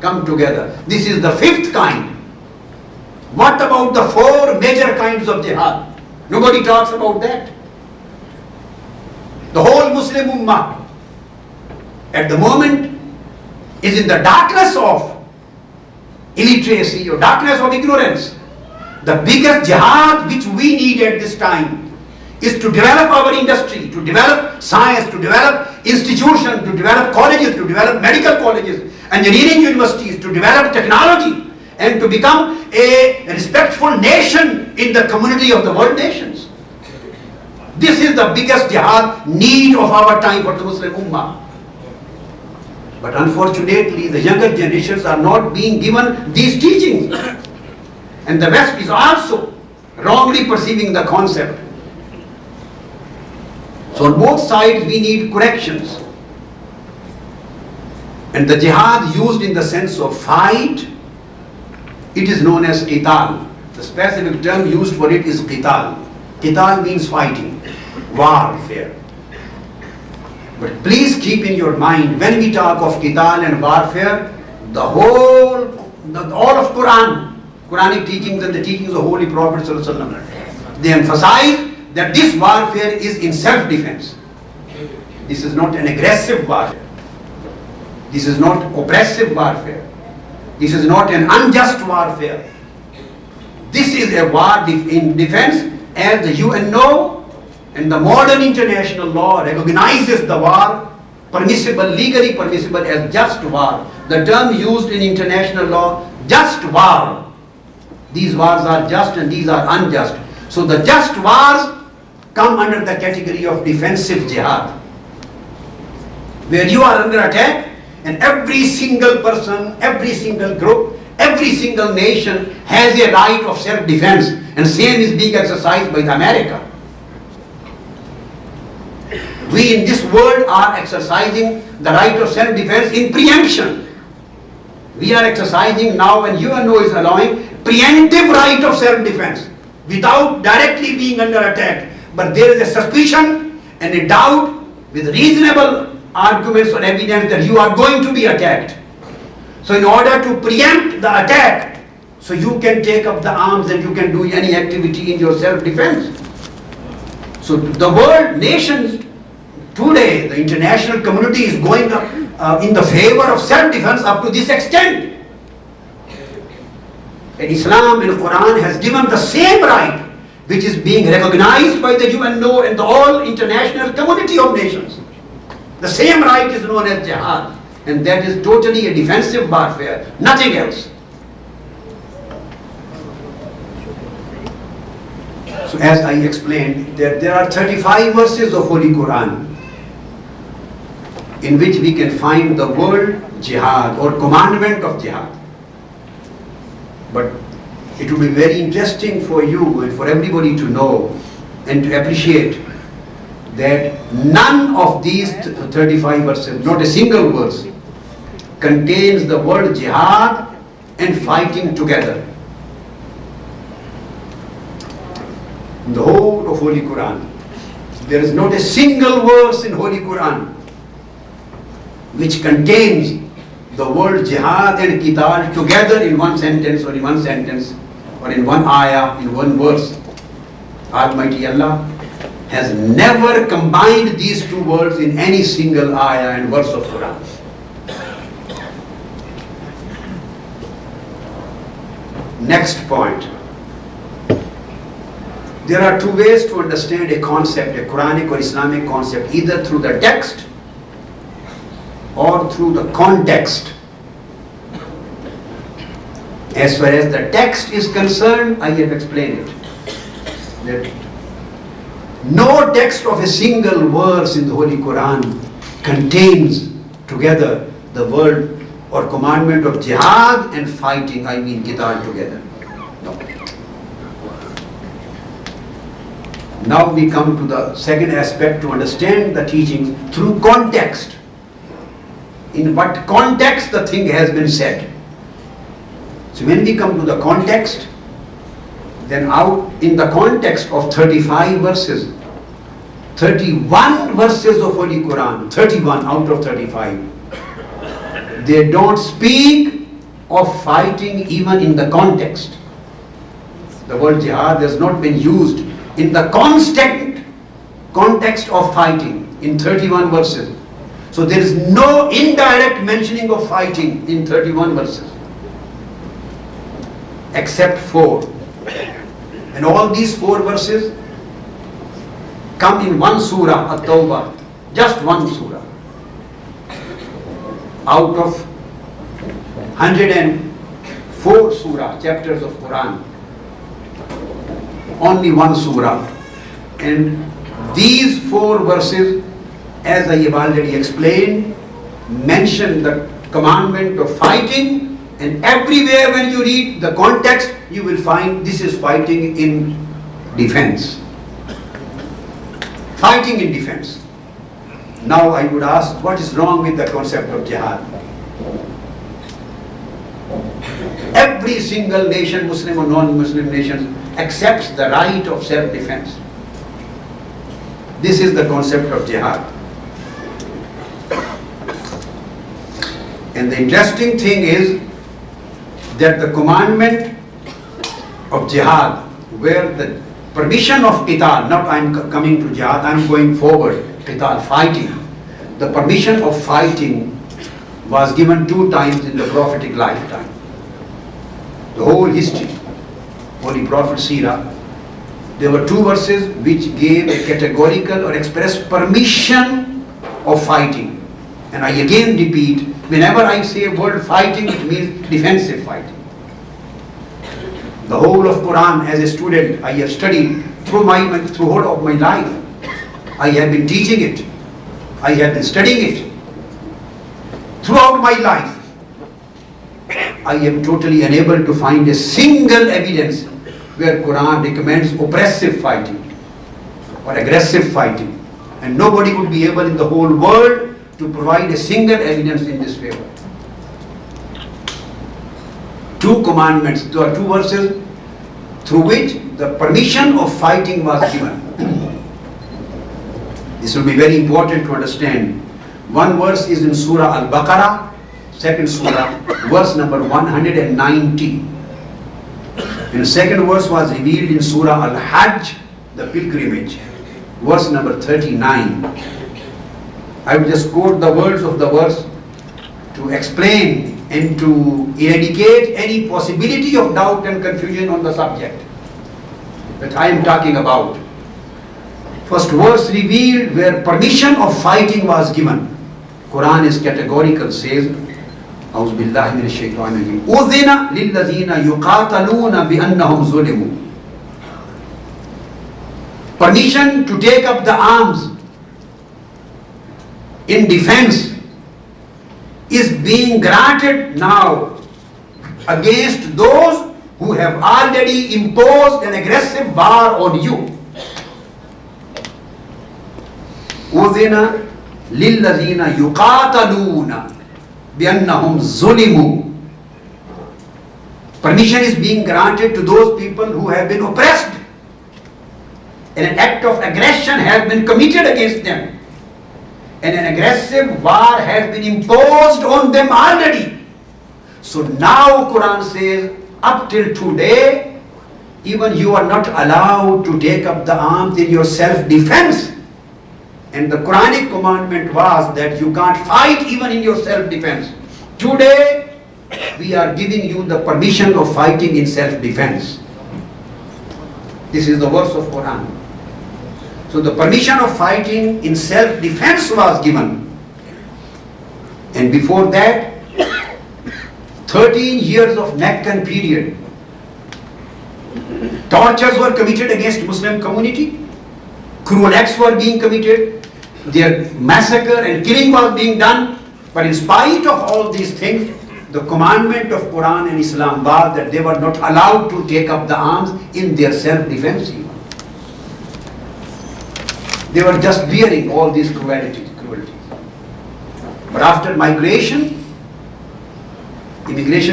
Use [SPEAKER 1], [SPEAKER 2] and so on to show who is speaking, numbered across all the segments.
[SPEAKER 1] come together. This is the fifth kind. What about the four major kinds of jihad? Nobody talks about that. The whole Muslim Ummah at the moment is in the darkness of illiteracy or darkness of ignorance. The biggest jihad which we need at this time is to develop our industry, to develop science, to develop institutions, to develop colleges, to develop medical colleges, engineering universities, to develop technology, and to become a respectful nation in the community of the world nations. This is the biggest jihad need of our time for the Muslim Ummah. But unfortunately, the younger generations are not being given these teachings. And the West is also wrongly perceiving the concept. So on both sides we need corrections. And the jihad used in the sense of fight, it is known as qital. The specific term used for it is qital. Qital means fighting, warfare. But please keep in your mind, when we talk of qital and warfare, all of Quranic teachings and the teachings of Holy Prophet ﷺ, they emphasize that this warfare is in self-defense. This is not an aggressive warfare. This is not oppressive warfare. This is not an unjust warfare. This is a war in defense, as the UNO and the modern international law recognizes the war permissible, legally permissible, as just war. The term used in international law, just war. These wars are just and these are unjust. So the just wars come under the category of defensive jihad, where you are under attack and every single person, every single group, every single nation has a right of self-defense, and same is being exercised by America. We in this world are exercising the right of self-defense in preemption. We are exercising now, and UNO is allowing preemptive right of self-defense without directly being under attack. But there is a suspicion and a doubt with reasonable arguments or evidence that you are going to be attacked. So in order to preempt the attack, so you can take up the arms and you can do any activity in your self-defense. So the world nations today, the international community is going up in the favor of self-defense up to this extent. And Islam and Quran has given the same right which is being recognized by the UNO and the all international community of nations. The same right is known as jihad, and that is totally a defensive warfare, nothing else. So as I explained, there are 35 verses of Holy Quran in which we can find the word jihad or commandment of jihad. But it would be very interesting for you and for everybody to know and to appreciate that none of these 35 verses, not a single verse, contains the word jihad and fighting together. In the whole of Holy Quran, there is not a single verse in Holy Quran which contains the word jihad and qital together in one sentence or in one sentence or in one ayah, in one verse. Almighty Allah has never combined these two words in any single ayah and verse of Quran. Next point. There are two ways to understand a concept, a Quranic or Islamic concept, either through the text or through the context. As far as the text is concerned, I have explained it. That no text of a single verse in the Holy Quran contains together the word or commandment of jihad and fighting, I mean qital, together. No. Now we come to the second aspect, to understand the teachings through context. In what context the thing has been said. So when we come to the context, then out in the context of 35 verses, 31 verses of Holy Quran, 31 out of 35, they don't speak of fighting even in the context. The word jihad has not been used in the constant context of fighting in 31 verses. So there is no indirect mentioning of fighting in 31 verses except 4. And all these 4 verses come in one surah, At-Tawbah, just one surah. Out of 104 surah, chapters of Quran, only one surah. And these 4 verses, as I have already explained, mention the commandment of fighting, and everywhere when you read the context, you will find this is fighting in defense. Fighting in defense. Now I would ask, what is wrong with the concept of jihad? Every single nation, Muslim or non-Muslim nations, accepts the right of self-defense. This is the concept of jihad. And the interesting thing is that the commandment of jihad, where the permission of qital, not I'm coming to jihad, I'm going forward, qital, fighting. The permission of fighting was given 2 times in the prophetic lifetime. The whole history, Holy Prophet Sirah, there were 2 verses which gave a categorical or express permission of fighting. And I again repeat, whenever I say word fighting, it means defensive fighting. The whole of Quran, as a student, I have studied through whole of my life. I have been teaching it. I have been studying it. Throughout my life, I am totally unable to find a single evidence where Quran recommends oppressive fighting or aggressive fighting. And nobody would be able in the whole world to provide a single evidence in this favor. 2 commandments, there are 2 verses through which the permission of fighting was given. This will be very important to understand. One verse is in Surah Al-Baqarah, 2nd Surah, verse number 190. And the 2nd verse was revealed in Surah Al-Hajj, the pilgrimage, verse number 39. I will just quote the words of the verse to explain and to eradicate any possibility of doubt and confusion on the subject that I am talking about. First verse revealed where permission of fighting was given. Quran is categorical, says, A'udhu billahi minash shaitanir rajim. Udhina lilladhina yuqataluna bi'annahum zulimu. Permission to take up the arms in defense is being granted now against those who have already imposed an aggressive war on you. Udhina lilladhina yuqataluna bi'annahum zulimu. Permission is being granted to those people who have been oppressed, and an act of aggression has been committed against them, and an aggressive war has been imposed on them already. So now Quran says, up till today, even you are not allowed to take up the arms in your self-defense. And the Quranic commandment was that you can't fight even in your self-defense. Today, we are giving you the permission of fighting in self-defense. This is the verse of Quran. So the permission of fighting in self-defense was given. And before that, 13 years of Meccan period. Tortures were committed against Muslim community. Cruel acts were being committed. Their massacre and killing was being done. But in spite of all these things, the commandment of Quran and Islam was that they were not allowed to take up the arms in their self-defense even. They were just bearing all these cruelties. But after immigration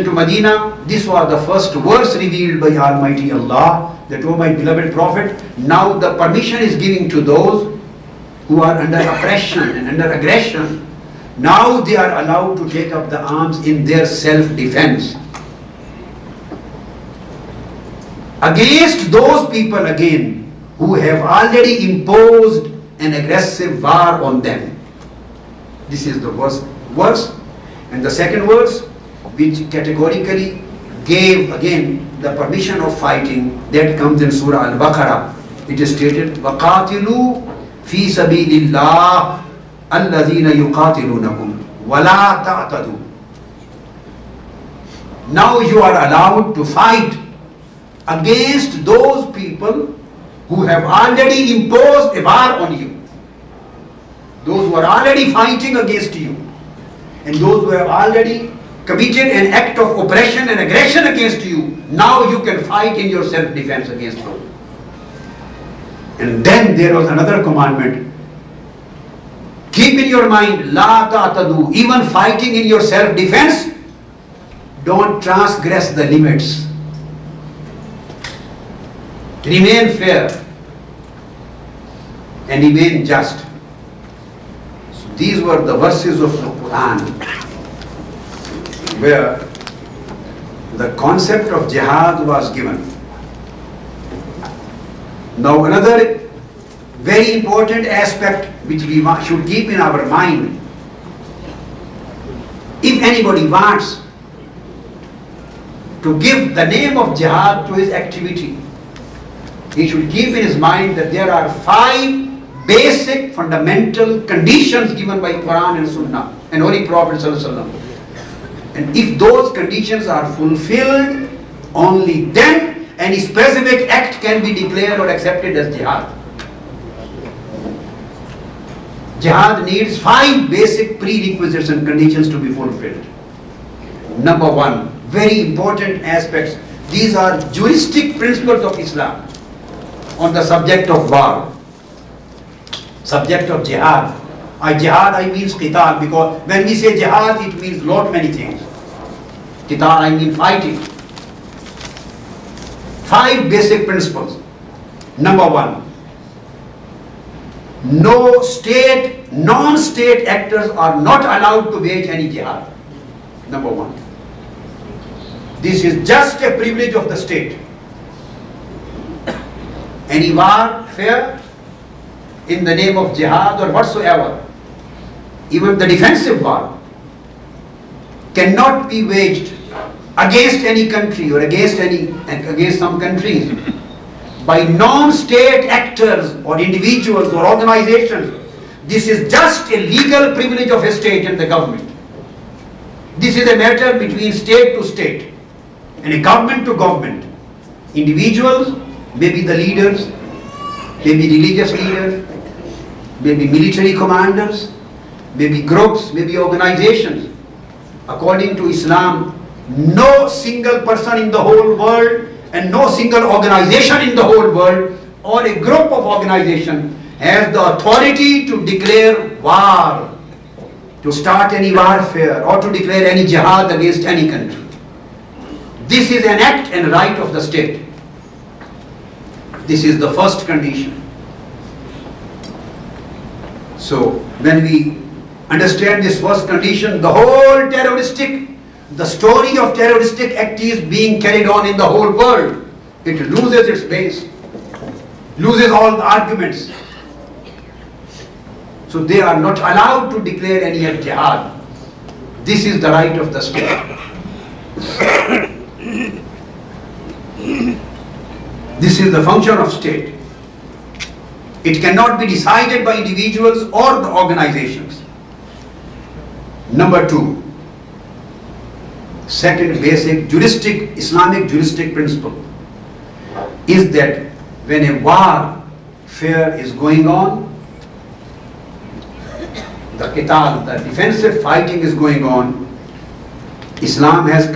[SPEAKER 1] to Medina, this was the first verse revealed by Almighty Allah, that, oh my beloved Prophet, now the permission is given to those who are under oppression and under aggression. Now they are allowed to take up the arms in their self-defense. against those people again who have already imposed an aggressive war on them. This is the first verse. And the second verse, which categorically gave again the permission of fighting, that comes in Surah Al-Baqarah. It is stated, وَقَاتِلُوا فِي سَبِيلِ اللَّهِ الَّذِينَ يُقَاتِلُونَكُمْ وَلَا تَعْتَدُوا. Now you are allowed to fight against those people who have already imposed a war on you. Those who are already fighting against you, and those who have already committed an act of oppression and aggression against you, now you can fight in your self-defense against them. And then there was another commandment. Keep in your mind, la ta'tadu, even fighting in your self-defense, don't transgress the limits. Remain fair and remain just. So these were the verses of the Quran where the concept of jihad was given. Now another very important aspect which we should keep in our mind, if anybody wants to give the name of jihad to his activity, he should keep in his mind that there are 5 basic fundamental conditions given by Quran and Sunnah and Holy Prophet ﷺ. And if those conditions are fulfilled, only then any specific act can be declared or accepted as jihad. Jihad needs 5 basic prerequisites and conditions to be fulfilled. Number 1, very important aspects. These are juristic principles of Islam on the subject of war, subject of jihad. Jihad I means qital, because when we say jihad it means lot many things. Qital I mean fighting. 5 basic principles. Number 1, no state, non-state actors are not allowed to wage any jihad. Number 1. This is just a privilege of the state. Any warfare in the name of jihad or whatsoever, even the defensive war, cannot be waged against any country or against some countries by non-state actors or individuals or organizations. This is just a legal privilege of a state and the government. This is a matter between state to state and a government to government. Individuals, maybe the leaders, maybe religious leaders, maybe military commanders, maybe groups, maybe organizations. According to Islam, no single person in the whole world and no single organization in the whole world or a group of organizations has the authority to declare war, to start any warfare or to declare any jihad against any country. This is an act and right of the state. This is the first condition. So when we understand this first condition, the whole the story of terroristic activities being carried on in the whole world, it loses its base, loses all the arguments. So they are not allowed to declare any jihad. This is the right of the state. This is the function of state. It cannot be decided by individuals or the organizations. Number 2, second basic Islamic juristic principle is that when a warfare is going on, the qital, the defensive fighting is going on, Islam has